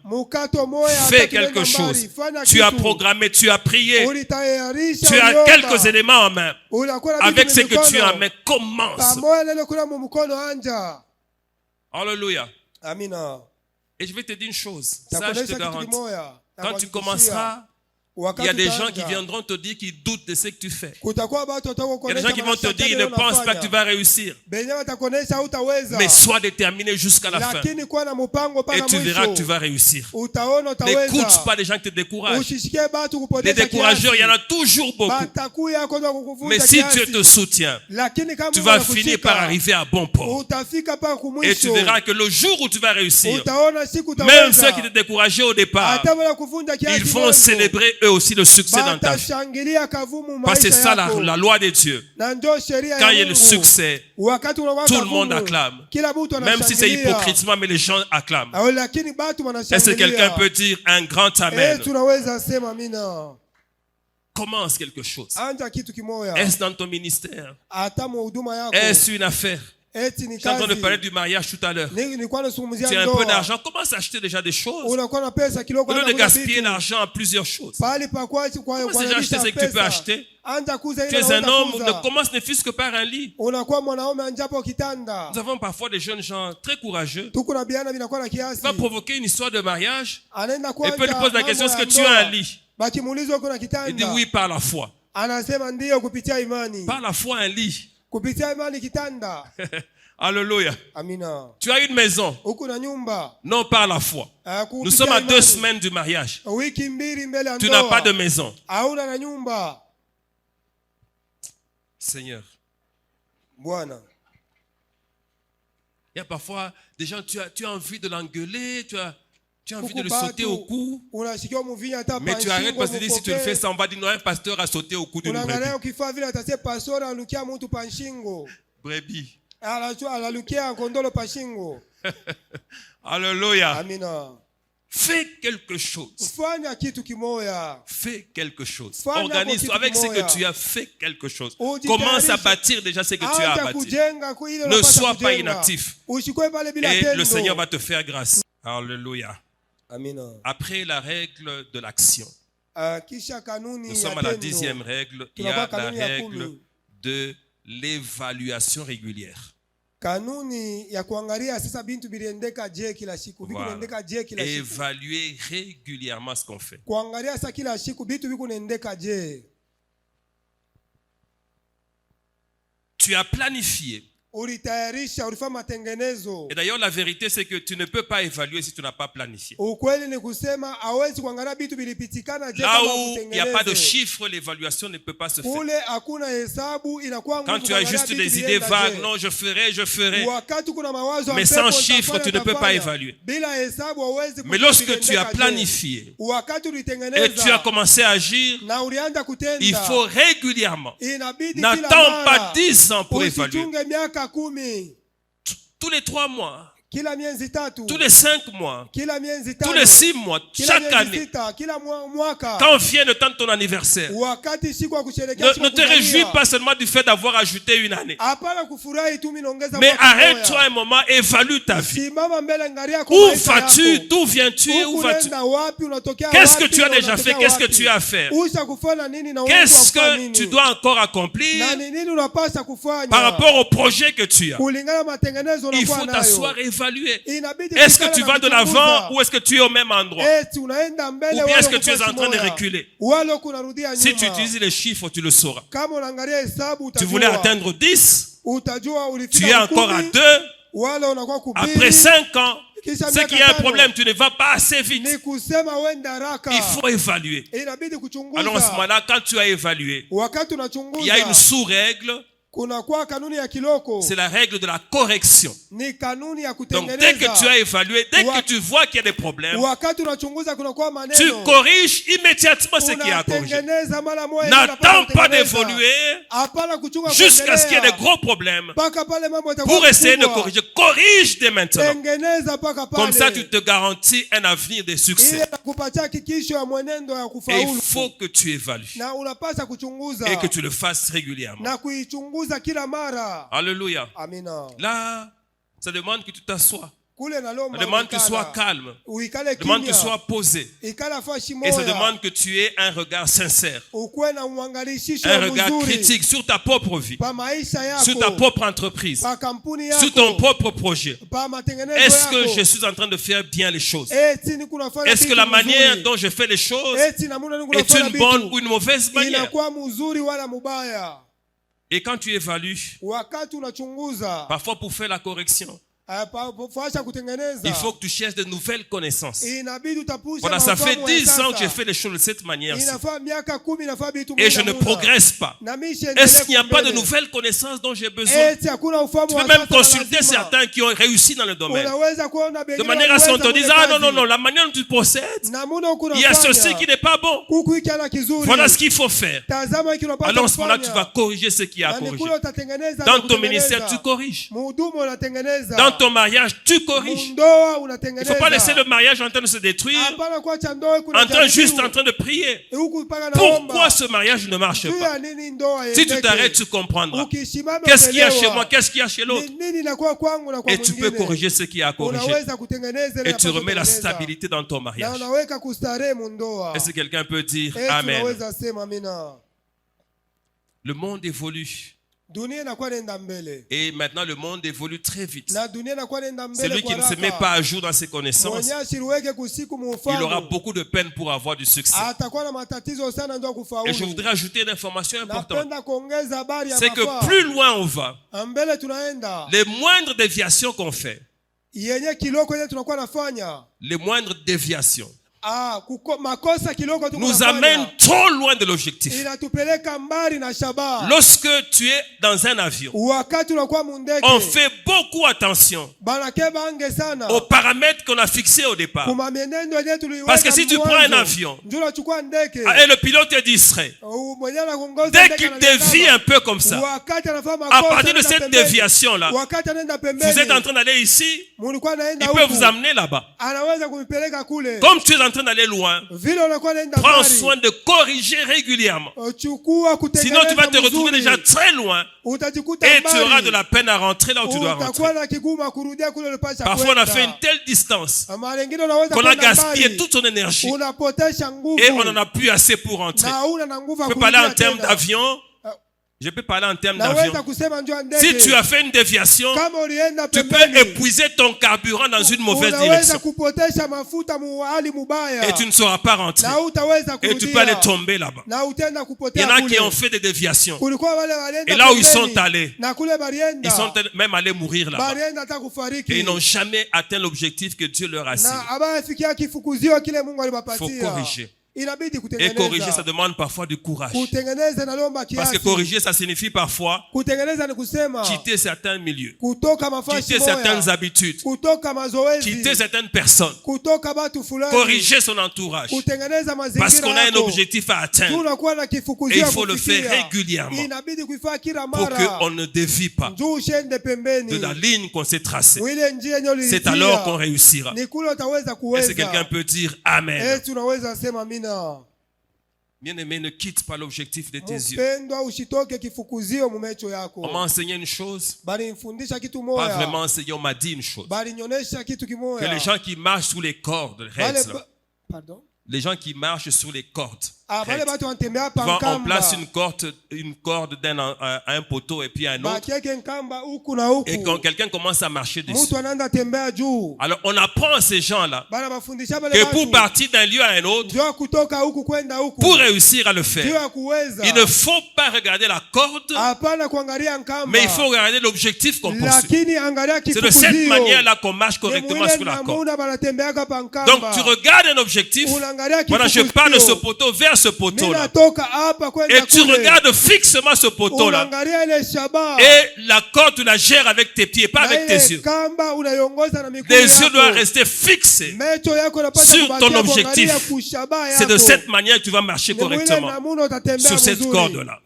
Fais quelque chose. Tu as programmé, tu as prié, tu as quelques éléments en main. Avec ce que tu as en main, commence. Alléluia. Et je vais te dire une chose, ça je te garantis. Quand tu commenceras, il y a des gens qui viendront te dire qu'ils doutent de ce que tu fais. Il y a des gens qui vont te dire qu'ils ne pensent pas que tu vas réussir. Mais sois déterminé jusqu'à la fin. Et tu verras que tu vas réussir. N'écoute pas les gens qui te découragent. Les décourageurs, il y en a toujours beaucoup. Mais si Dieu te soutient, tu vas finir par arriver à bon port. Et tu verras que le jour où tu vas réussir, même ceux qui te décourageaient au départ, ils vont célébrer eux aussi le succès dans ta vie. Parce que c'est ça la loi de Dieu. Quand il y a le succès, tout le monde acclame. Même si c'est hypocritement, mais les gens acclament. Est-ce que quelqu'un peut dire un grand Amen? Commence quelque chose. Est-ce dans ton ministère? Est-ce une affaire? J'ai en train de parler du mariage tout à l'heure. Tu as un peu d'argent, commence à acheter déjà des choses. Au lieu de gaspiller l'argent en plusieurs choses. Commence déjà à acheter ce que tu peux acheter. Tu es un homme, commence ne fût-ce que par un lit. Nous avons parfois des jeunes gens très courageux. Il va provoquer une histoire de mariage et puis il pose la question: est-ce que tu as un lit? Il dit oui, par la foi. Par la foi, un lit. Alléluia. Tu as une maison. Non, par la foi. Nous sommes à 2 semaines du mariage. Tu n'as pas de maison. Seigneur. Il y a parfois des gens, tu as envie de l'engueuler, tu as envie de le sauter au cou. Mais tu arrêtes parce que si tu le fais, ça, on va dire non, un pasteur a sauté au cou d'une brebis. Brebis. Alléluia. Fais quelque chose. Fais quelque chose. Organise-toi avec ce que tu as, fait quelque chose. Commence à bâtir déjà ce que tu as bâti. Ne sois pas inactif. Et le Seigneur va te faire grâce. Alléluia. Après la règle de l'action, nous sommes à la 10e règle. Il y a la règle de l'évaluation régulière. Voilà. Évaluer régulièrement ce qu'on fait. Tu as planifié. Et d'ailleurs, la vérité, c'est que tu ne peux pas évaluer si tu n'as pas planifié. Là où il n'y a pas de chiffre, l'évaluation ne peut pas se faire. Quand tu as juste des idées vagues, non, je ferai. Mais sans chiffre, tu ne peux pas évaluer. Mais lorsque tu as planifié et tu as commencé à agir, il faut régulièrement. N'attends pas 10 ans pour évaluer. Tous les 3 mois, tous les 5 mois, tous les 6 mois, chaque année, quand vient le temps de ton anniversaire, ne te réjouis pas seulement du fait d'avoir ajouté une année. Mais arrête-toi un moment, évalue ta vie. Où vas-tu? D'où viens-tu? Où vas-tu? Qu'est-ce que tu as déjà fait? Qu'est-ce que tu as à faire? Qu'est-ce que tu dois encore accomplir par rapport au projet que tu as? Il faut t'asseoir et évaluer. Est-ce que tu vas de l'avant ou est-ce que tu es au même endroit? Ou bien est-ce que tu es en train de reculer? Si tu utilises les chiffres, tu le sauras. Tu voulais atteindre 10, tu es encore à 2. Après 5 ans, c'est qu'il y a un problème, tu ne vas pas assez vite. Il faut évaluer. Alors en ce moment-là, quand tu as évalué, il y a une sous-règle. C'est la règle de la correction. Donc dès que tu as évalué, dès que tu vois qu'il y a des problèmes, tu corriges immédiatement ce qui est à corriger. N'attends pas d'évoluer jusqu'à ce qu'il y ait des gros problèmes pour essayer de corriger. Corrige dès maintenant. Comme ça, tu te garantis un avenir de succès. Et il faut que tu évalues et que tu le fasses régulièrement. Alléluia. Là, ça demande que tu t'assoies. Ça demande que tu sois calme. Ça demande que tu sois posé. Et ça demande que tu aies un regard sincère. Un regard critique sur ta propre vie. Sur ta propre entreprise. Sur ton propre projet. Est-ce que je suis en train de faire bien les choses? Est-ce que la manière dont je fais les choses est une bonne ou une mauvaise manière? Et quand tu évalues, parfois pour faire la correction, il faut que tu cherches de nouvelles connaissances. Voilà, ça fait 10 ans que j'ai fait les choses de cette manière-ci. Et je ne progresse pas. Est-ce qu'il n'y a pas de nouvelles connaissances dont j'ai besoin? Tu peux même consulter certains qui ont réussi dans le domaine. De manière à ce qu'on te dise, ah non, la manière dont tu procèdes, il y a ceci qui n'est pas bon. Voilà ce qu'il faut faire. Alors en ce moment-là, tu vas corriger ce qui a corrigé. Dans ton ministère, tu corriges. Dans ton mariage, tu corriges. Il ne faut pas laisser le mariage en train de se détruire, juste en train de prier. Pourquoi ce mariage ne marche pas? Si tu t'arrêtes, tu comprendras. Qu'est-ce qu'il y a chez moi? Qu'est-ce qu'il y a chez l'autre? Et tu peux corriger ce qui a corrigé. Et tu remets la stabilité dans ton mariage. Est-ce que quelqu'un peut dire Amen? Le monde évolue. Et maintenant, le monde évolue très vite. Celui qui ne se met pas à jour dans ses connaissances, il aura beaucoup de peine pour avoir du succès. Et je voudrais ajouter une information importante. C'est que plus loin on va, les moindres déviations qu'on fait, les moindres déviations nous amène trop loin de l'objectif. Lorsque tu es dans un avion, on fait beaucoup attention aux paramètres qu'on a fixés au départ. Parce que si tu prends un avion et le pilote est distrait, dès qu'il dévie un peu comme ça, à partir de cette déviation-là, vous êtes en train d'aller ici, il peut vous amener là-bas. Comme tu es en train d'aller loin, prends soin de corriger régulièrement. Sinon tu vas te retrouver déjà très loin et tu auras de la peine à rentrer là où tu dois rentrer. Parfois on a fait une telle distance qu'on a gaspillé toute son énergie et on n'en a plus assez pour rentrer. Je peux parler en termes d'avion. Si tu as fait une déviation, tu peux épuiser ton carburant dans une mauvaise direction. Et tu ne sauras pas rentrer. Et tu peux aller tomber là-bas. Il y en a qui ont fait des déviations. Et là où ils sont allés, ils sont même allés mourir là-bas. Et ils n'ont jamais atteint l'objectif que Dieu leur a assigné. Il faut corriger. Et corriger, ça demande parfois du courage. Parce que corriger, ça signifie parfois quitter certains milieux, quitter certaines habitudes, quitter certaines personnes, corriger son entourage. Parce qu'on a un objectif à atteindre. Et il faut le faire régulièrement pour qu'on ne dévie pas de la ligne qu'on s'est tracée. C'est alors qu'on réussira. Est-ce que quelqu'un peut dire Amen? Bien-aimé, ne quitte pas l'objectif de tes yeux. On m'a enseigné une chose. Pas vraiment enseigné, on m'a dit une chose. Que les gens qui marchent sous les cordes, les gens qui marchent sur les cordes, on place une corde à un poteau et puis à un autre. Et quand quelqu'un commence à marcher dessus, alors on apprend à ces gens-là que pour partir d'un lieu à un autre, pour réussir à le faire, il ne faut pas regarder la corde, mais il faut regarder l'objectif qu'on poursuit. C'est de cette manière-là qu'on marche correctement sur la corde. Donc tu regardes un objectif. Voilà, je parle de ce poteau vers ce poteau-là. Et tu regardes fixement ce poteau-là. Et la corde, tu la gères avec tes pieds, pas avec tes yeux. Tes yeux doivent rester fixés sur ton objectif. C'est de cette manière que tu vas marcher correctement sur cette corde-là.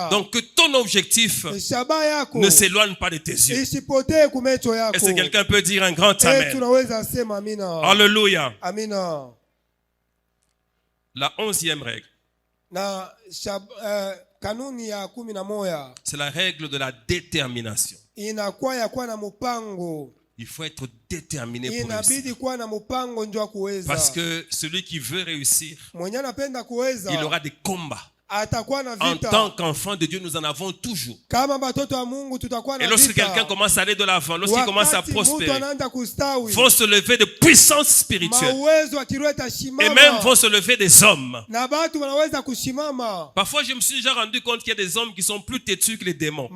Donc que ton objectif ne s'éloigne pas de tes yeux. Est-ce que quelqu'un peut dire un grand Amen? Alléluia. La 11e règle, c'est la règle de la détermination. Il faut être déterminé pour réussir. Parce que celui qui veut réussir, il aura des combats. En tant qu'enfant de Dieu, nous en avons toujours. Et lorsque quelqu'un commence à aller de l'avant, lorsqu'il commence à prospérer, vont se lever de puissances spirituelles. Et même vont se lever des hommes. Parfois, je me suis déjà rendu compte qu'il y a des hommes qui sont plus têtus que les démons.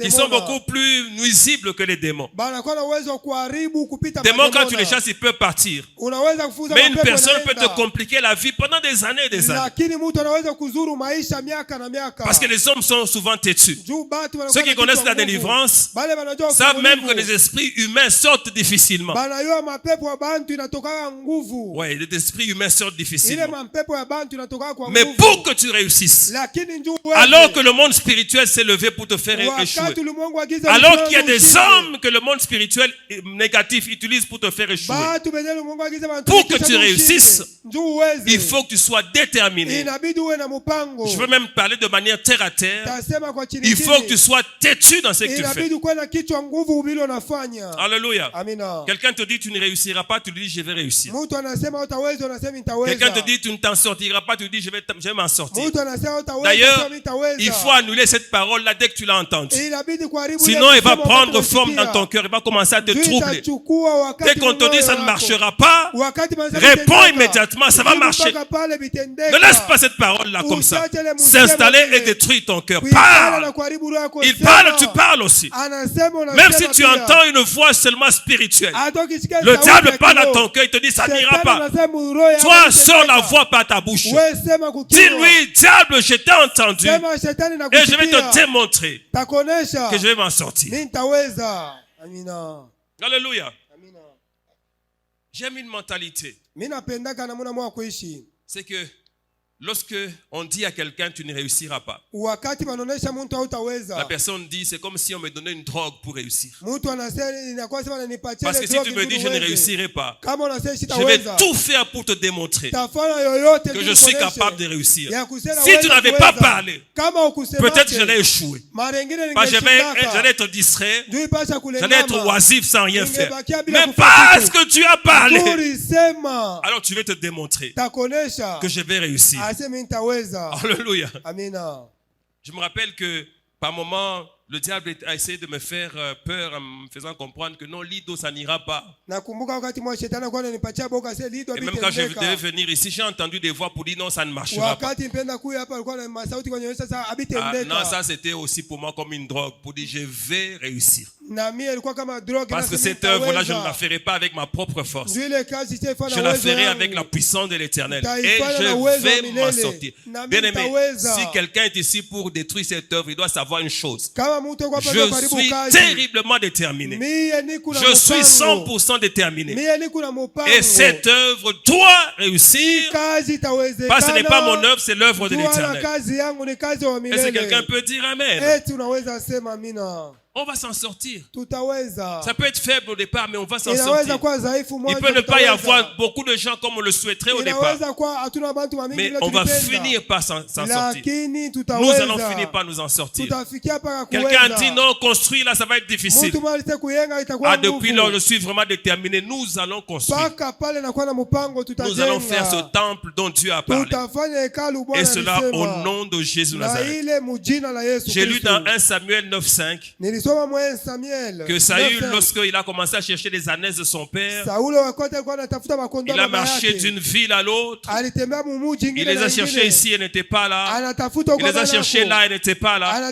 Qui sont beaucoup plus nuisibles que les démons. Démons, quand tu les chasses, ils peuvent partir. Mais une personne peut te compliquer la vie pendant des années et des années. Parce que les hommes sont souvent têtus. Ceux qui connaissent la délivrance savent même que les esprits humains sortent difficilement. Oui, les esprits humains sortent difficilement. Mais pour que tu réussisses, alors que le monde spirituel s'est levé pour te faire échouer, alors qu'il y a des hommes que le monde spirituel négatif utilise pour te faire échouer, pour que tu réussisses, il faut que tu sois déterminé. Je veux même parler de manière terre à terre. Il faut que tu sois têtu dans ce que tu fais. Alléluia. Quelqu'un te dit tu ne réussiras pas, tu lui dis je vais réussir. Quelqu'un te dit tu ne t'en sortiras pas, tu lui dis je vais m'en sortir. D'ailleurs, il faut annuler cette parole-là dès que tu l'as entendue. Sinon, elle va prendre forme dans ton cœur, elle va commencer à te troubler. Dès qu'on te dit ça ne marchera pas, réponds immédiatement, ça va marcher. Ne laisse pas cette parole-là comme ça s'installer et détruire ton cœur. Parle. Il parle, tu parles aussi. Même si tu entends une voix seulement spirituelle, le diable parle à ton cœur, il te dit ça n'ira pas. Toi, sors la voix par ta bouche. Dis-lui, diable, je t'ai entendu et je vais te démontrer que je vais m'en sortir. Alléluia. J'aime une mentalité. C'est que lorsque on dit à quelqu'un tu ne réussiras pas, la personne dit c'est comme si on me donnait une drogue pour réussir. Parce que si tu me dis je ne réussirai pas, je vais tout faire pour te démontrer que je suis capable de réussir. Si tu n'avais pas parlé, peut-être que j'allais échouer. J'allais être distrait, j'allais être oisif sans rien faire. Mais parce que tu as parlé, alors tu veux te démontrer que je vais réussir. Alléluia. Je me rappelle que par moment, le diable a essayé de me faire peur en me faisant comprendre que non, Lido, ça n'ira pas. Et même quand je devais venir ici, j'ai entendu des voix pour dire non, ça ne marchera pas. Non, ça c'était aussi pour moi comme une drogue, pour dire je vais réussir. Parce que cette œuvre-là, je ne la ferai pas avec ma propre force. Je la ferai avec la puissance de l'Éternel. Et je vais m'en sortir. Bien aimé, si quelqu'un est ici pour détruire cette œuvre, il doit savoir une chose. Je suis terriblement déterminé. Je suis 100% déterminé. Et cette œuvre doit réussir. Parce que ce n'est pas mon œuvre, c'est l'œuvre de l'Éternel. Est-ce que quelqu'un peut dire Amen? On va s'en sortir. Ça peut être faible au départ, mais on va s'en sortir. Il peut ne pas y avoir beaucoup de gens comme on le souhaiterait au départ. Mais on va finir par s'en sortir. Nous allons finir par nous en sortir. Quelqu'un a dit non, construire là, ça va être difficile. Depuis lors, je suis vraiment déterminé. Nous allons construire. Nous allons faire ce temple dont Dieu a parlé. Et cela au nom de Jésus Nazareth. J'ai lu dans 1 Samuel 9:5. Que Saül, lorsqu'il a commencé à chercher les ânesse de son père, il a marché d'une ville à l'autre. Il les a cherchés ici, elles n'étaient pas là. Il les a cherchés là, elles n'étaient pas là.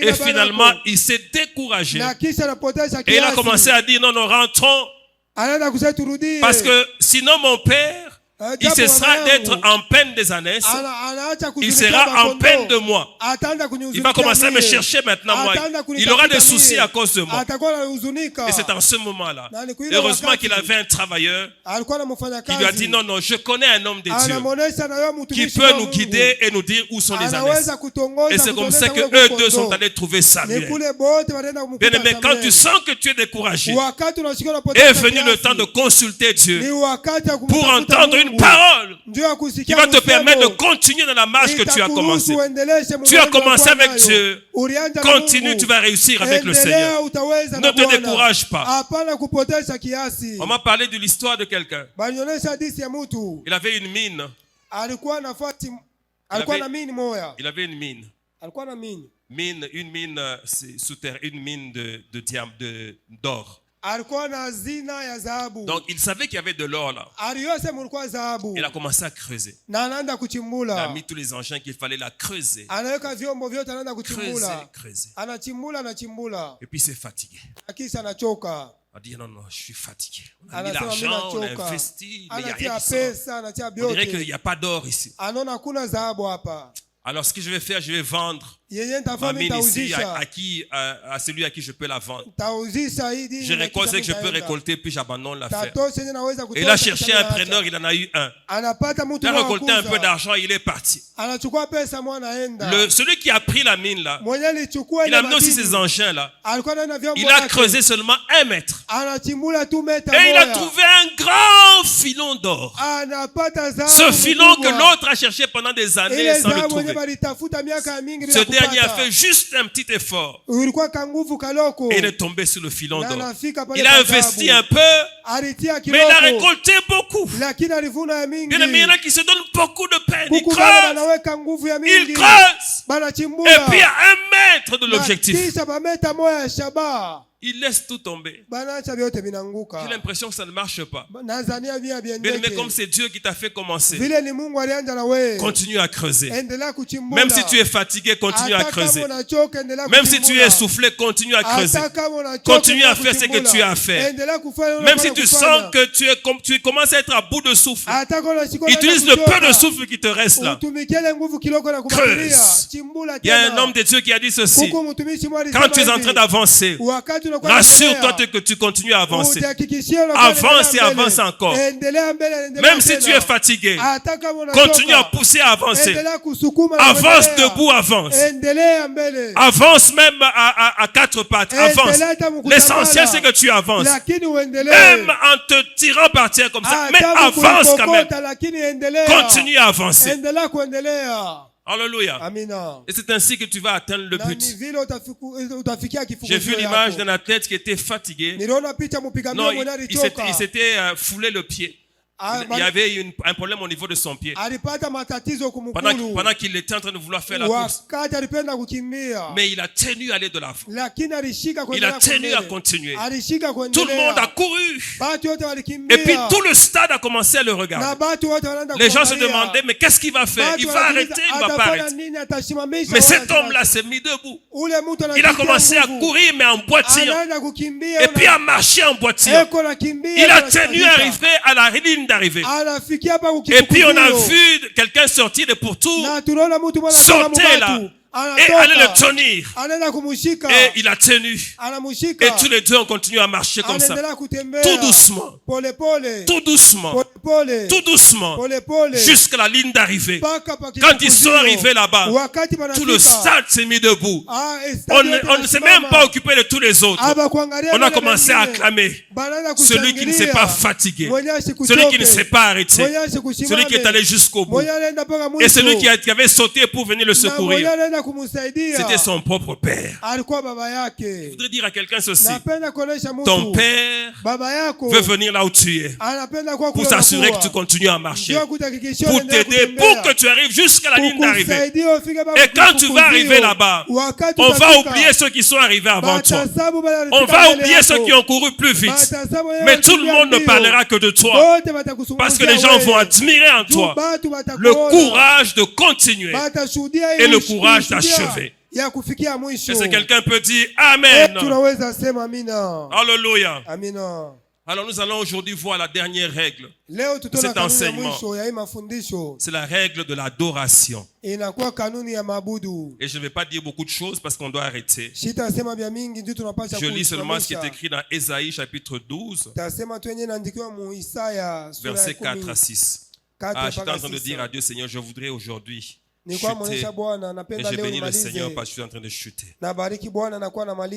Et finalement, il s'est découragé. Et il a commencé à dire, non, non, rentrons. Parce que sinon mon père, il cessera d'être en peine des ânesses. Il sera en peine de moi. Il va commencer à me chercher maintenant, moi. Il aura des soucis à cause de moi. Et c'est en ce moment-là. Heureusement qu'il avait un travailleur qui lui a dit, non, non, je connais un homme de Dieu qui peut nous guider et nous dire où sont les ânesses. Et c'est comme ça que eux deux sont allés trouver Samuel. Bien aimé, quand tu sens que tu es découragé, est venu le temps de consulter Dieu pour entendre une parole qui va te permettre de continuer dans la marche que tu as commencé. Tu as commencé avec Dieu. Continue, tu vas réussir avec le Seigneur. Ne te décourage pas. On m'a parlé de l'histoire de quelqu'un. Il avait une mine. Il avait une mine. Une mine souterraine, une mine d'or. Donc il savait qu'il y avait de l'or là. Il a commencé à creuser. Il a mis tous les engins qu'il fallait la creuser. Creuser. Et puis il s'est fatigué. Il a dit non, non, je suis fatigué. On a mis l'argent, on a investi, mais il n'y a rien qui sort. On dirait qu'il n'y a pas d'or ici. Alors ce que je vais faire, je vais vendre ma mine ici à celui à qui je peux la vendre. Je récolte ce que je peux récolter, puis j'abandonne l'affaire. Et il a cherché un preneur, il en a eu un. Il a récolté un peu d'argent, il est parti. Celui qui a pris la mine là, il a amené aussi ses engins là. Il a creusé seulement 1 mètre. Et il a trouvé un grand filon d'or. Ce filon que l'autre a cherché pendant des années sans le trouver. Ce dernier a fait juste un petit effort. Et il est tombé sur le filon d'or. Il a investi un peu, mais il a récolté beaucoup. Bien aimé, il y en a qui se donnent beaucoup de peine. Ils creusent. Et puis à 1 mètre de l'objectif, il laisse tout tomber. J'ai l'impression que ça ne marche pas. Bien aimé, comme c'est Dieu qui t'a fait commencer, continue à creuser. Même si tu es fatigué, continue à creuser. Même si tu es essoufflé, continue à creuser. Continue à faire ce que tu as fait. Même si tu sens que tu commences à être à bout de souffle, utilise le peu de souffle qui te reste là. Creuse. Il y a un homme de Dieu qui a dit ceci: quand tu es en train d'avancer, rassure-toi que tu continues à avancer. Avance et avance encore. Même si tu es fatigué, continue à pousser à avancer. Avance debout, avance. Avance même à 4 pattes. Avance. L'essentiel, c'est que tu avances. Même en te tirant par terre comme ça. Mais avance quand même. Continue à avancer. Alléluia. Et c'est ainsi que tu vas atteindre le but. J'ai vu l'image d'un athlète qui était fatigué. Non, il s'était foulé le pied. Il y avait un problème au niveau de son pied. Pendant qu'il était en train de vouloir faire la course. Mais il a tenu à aller de l'avant. Il a tenu à continuer. Tout le monde a couru. Et puis tout le stade a commencé à le regarder. Les gens se demandaient, mais qu'est-ce qu'il va faire? Il va arrêter, il ne va pas arrêter. Mais cet homme-là s'est mis debout. Il a commencé à courir, mais en boitillant. Et puis à marcher en boitillant. Il a tenu à arriver à la ligne d'arrivée. Et puis on a vu quelqu'un sortir de pourtour, sauter là, et aller le tenir. Et il a tenu. Et tous les deux ont continué à marcher comme ça. Tout doucement. Tout doucement. Tout doucement. Jusqu'à la ligne d'arrivée. Quand ils sont arrivés là-bas, tout le stade s'est mis debout. On ne s'est même pas occupé de tous les autres. On a commencé à acclamer celui qui ne s'est pas fatigué, celui qui ne s'est pas arrêté, celui qui est allé jusqu'au bout, et celui qui avait sauté pour venir le secourir. C'était son propre père. Je voudrais dire à quelqu'un ceci: ton père veut venir là où tu es pour s'assurer que tu continues à marcher, pour t'aider, pour que tu arrives jusqu'à la ligne d'arrivée. Et quand tu vas arriver là-bas, on va oublier ceux qui sont arrivés avant toi. On va oublier ceux qui ont couru plus vite. Mais tout le monde ne parlera que de toi, parce que les gens vont admirer en toi le courage de continuer et le courage d'achever. Est-ce que quelqu'un peut dire Amen? Alléluia. Alors nous allons aujourd'hui voir la dernière règle de cet enseignement. C'est la règle de l'adoration. Et je ne vais pas dire beaucoup de choses parce qu'on doit arrêter. Je lis seulement ce qui est écrit dans Ésaïe chapitre 12, versets 4 à 6. J'étais en train de dire à Dieu, Seigneur, je voudrais aujourd'hui chuter. Et j'ai béni le Seigneur parce que je suis en train de chuter.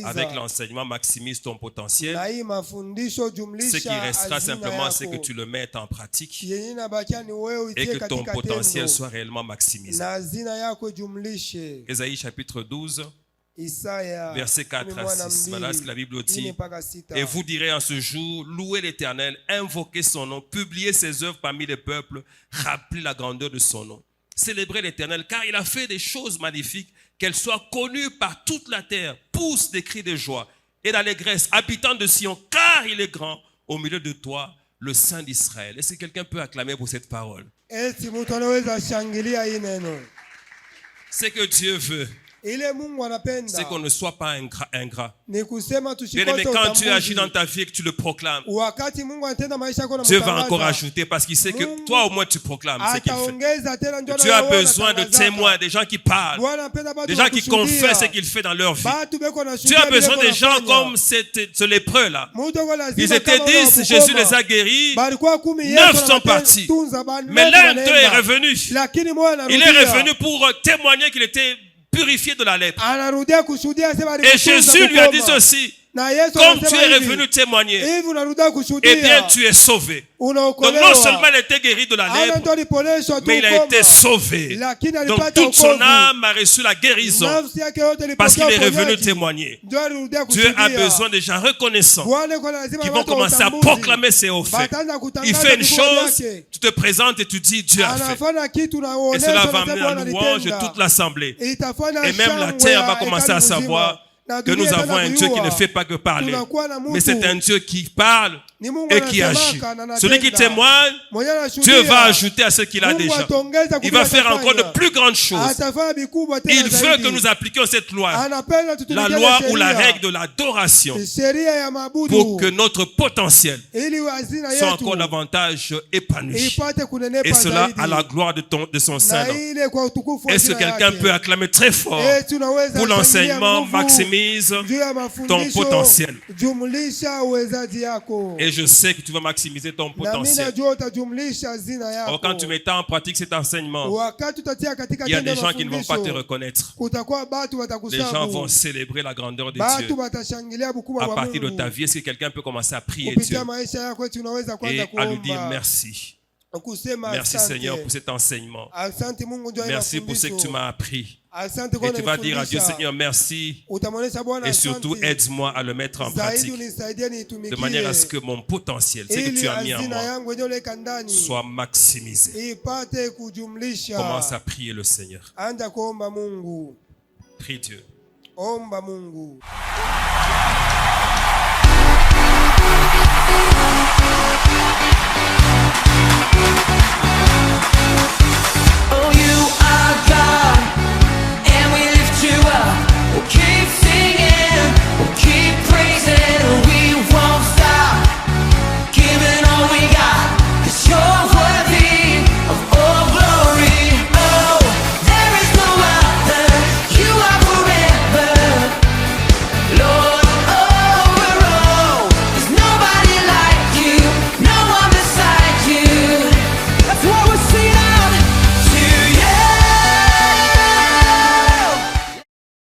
Avec l'enseignement, maximise ton potentiel. Ce qui restera simplement, c'est que tu le mettes en pratique et que ton potentiel soit réellement maximisé. Ésaïe chapitre 12, versets 4 à 6. Voilà ce que la Bible dit. Et vous direz en ce jour, louez l'Éternel, invoquez son nom, publiez ses œuvres parmi les peuples, rappelez la grandeur de son nom. Célébrez l'Éternel, car il a fait des choses magnifiques, qu'elles soient connues par toute la terre. Pousse des cris de joie et d'allégresse, habitants de Sion, car il est grand au milieu de toi, le Saint d'Israël. Est-ce que quelqu'un peut acclamer pour cette parole? Ce que Dieu veut, c'est qu'on ne soit pas ingrat. Bien-aimé, quand tu agis dans ta vie et que tu le proclames, Dieu va encore ajouter parce qu'il sait que toi au moins tu proclames ce qu'il fait. Tu as besoin de témoins, des gens qui parlent, des gens qui confessent ce qu'il fait dans leur vie. Tu as besoin des gens comme ce lépreux-là. Ils étaient 10, Jésus les a guéris, 9 sont partis. Mais l'un d'eux est revenu. Il est revenu pour témoigner qu'il était purifié de la lèpre. Et Jésus lui a dit ceci: comme tu es revenu témoigner, eh bien tu es sauvé. Donc non seulement il a été guéri de la lèpre, mais il a été sauvé. Donc toute son âme a reçu la guérison parce qu'il est revenu témoigner. Dieu a besoin de gens reconnaissants qui vont commencer à proclamer ses hauts faits. Il fait une chose, tu te présentes et tu dis Dieu a fait. Et cela va amener la louange de toute l'assemblée. Et même la terre va commencer à savoir que nous avons un Dieu qui ne fait pas que parler, mais c'est un Dieu qui parle et qui agit. Celui qui témoigne, Dieu va ajouter à ce qu'il a déjà. Il va faire encore de plus grandes choses. Il veut que nous appliquions cette loi, la loi ou la règle de l'adoration, pour que notre potentiel soit encore davantage épanoui. Et cela à la gloire de son Saint-Nom. Est-ce que quelqu'un peut acclamer très fort pour l'enseignement? Maximise ton potentiel. Et je sais que tu vas maximiser ton potentiel. Alors quand tu mets en pratique cet enseignement, il y a des gens qui ne vont pas te reconnaître. Les gens vont célébrer la grandeur de Dieu à partir de ta vie. Est-ce que quelqu'un peut commencer à prier Dieu et à lui dire merci? Merci Seigneur pour cet enseignement. Merci pour ce que tu m'as appris. Et tu vas dire à Dieu, Seigneur, merci. Et surtout, aide-moi à le mettre en pratique. De manière à ce que mon potentiel, ce que tu as mis en moi, soit maximisé. Commence à prier le Seigneur. Prie Dieu. Oh, you are God.